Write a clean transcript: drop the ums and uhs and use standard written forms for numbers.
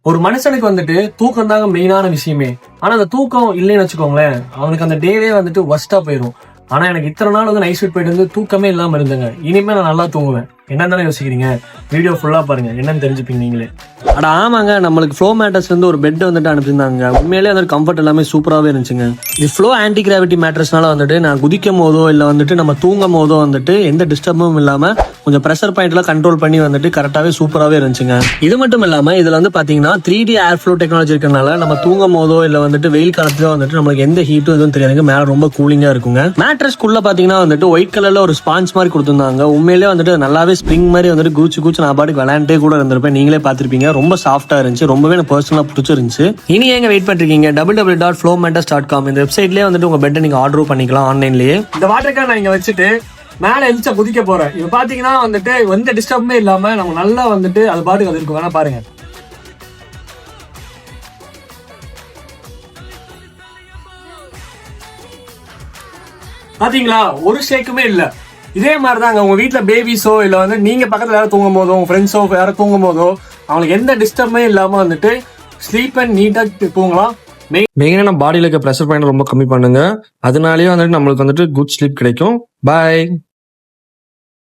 ஒரு மனுஷனுக்கு வந்துட்டு தூக்கம் தாங்க மெயினான விஷயமே. ஆனா அந்த தூக்கம் இல்லைன்னு வச்சுக்கோங்களேன், அவனுக்கு அந்த டேவே வந்துட்டு ஒஸ்டா போயிடும். ஆனா எனக்கு இத்தனை நாள் வந்து நைட் ஷூட் போயிட்டு வந்து தூக்கமே இல்லாம இருந்தேங்க. இனிமே நான் நல்லா தூங்குவேன். என்னன்னு யோசிக்கிறீங்க? வீடியோ ஃபுல்லா பாருங்க, என்னன்னு தெரிஞ்சுப்பீங்க நீங்களே. அட ஆமாங்க, நம்மளுக்கு ஃப்ளோ மேட்ரஸ் வந்து ஒரு பெட் வந்துட்டு அனுப்பிச்சிருந்தாங்க. உண்மையிலேயே அந்த கம்ஃபர்ட் எல்லாமே சூப்பராகவே இருந்துச்சுங்க. இது ஃப்ளோ ஆன்டி கிராவிட்டி மேட்ரஸ்னால வந்துட்டு நான் குதிக்கும் போதோ இல்லை வந்துட்டு நம்ம தூங்கும் போதோ வந்துட்டு எந்த டிஸ்டர்பும் இல்லாம கொஞ்சம் ப்ரெஷர் பாயிண்ட்லாம் கண்ட்ரோல் பண்ணி வந்துட்டு கரெக்டாகவே சூப்பராகவே இருந்துச்சுங்க. இது மட்டும் இல்லாமல் இதில் வந்து பார்த்தீங்கன்னா 3D ஏர் ஃப்ளோ டெக்னாலஜி இருக்கனால நம்ம தூங்கும் போதோ இல்லை வந்துட்டு வெயில் காலத்துல வந்துட்டு நம்மளுக்கு எந்த ஹீட்டும் எதுவும் தெரியாதுங்க. மேலே ரொம்ப கூலிங்காக இருக்குங்க. மேட்ரஸ்க்குள்ள பார்த்தீங்கன்னா வந்துட்டு ஒயிட் கலர்ல ஒரு ஸ்பான்ஸ் மாதிரி கொடுத்துருந்தாங்க. உண்மையிலேயே வந்துட்டு நல்லாவே ஸ்ப்ரிங் மாதிரி வந்துட்டு கூச்சு நான் பாட்டுக்கு விளையாண்டே கூட இருந்திருப்பேன். நீங்களே பார்த்துருப்பீங்க. ரொம்ப சாஃப்டா இருந்துச்சு. ரொம்பவே எனக்கு பர்சனலா பிடிச்சிருந்துச்சு. இனி எங்க வெயிட் பண்ணிருக்கீங்க? www.flowmatters.com இந்த வெப்சைட்லயே வந்துட்டு உங்க பெட்டை நீங்க ஆர்டர் பண்ணிக்கலாம் ஆன்லைன்லயே. இந்த வாட்டர் கேன் நான் இங்க வச்சுட்டு மேல எழுச்சா குதிக்க போறேன். இப்ப பாத்தீங்கன்னா வந்துட்டு எந்த டிஸ்டர்புமே இல்லாம நம்ம நல்லா வந்துட்டு அது பாட்டுக்கு அது இருக்கும். வேணா பாருங்க. பாத்தீங்களா, ஒரு ஷேக்குமே இல்ல. இதே மாதிரிதாங்க உங்க வீட்டுல பேபிஸோ இல்ல வந்து நீங்க பக்கத்துல யாரும் தூங்கும் போதோ உங்க ஃப்ரெண்ட்ஸோ யாரும் தூங்கும் போதோ அவங்களுக்கு எந்த டிஸ்டர்புமே இல்லாம வந்துட்டு ஸ்லீப் அண்ட் நீட்டா தூங்கலாம். மெயினா நம்ம பாடியில இருக்க ப்ரெஷர் பாயிண்ட் ரொம்ப கம்மி பண்ணுங்க. அதனாலயே வந்துட்டு நம்மளுக்கு வந்துட்டு குட் ஸ்லீப் கிடைக்கும். பாய்.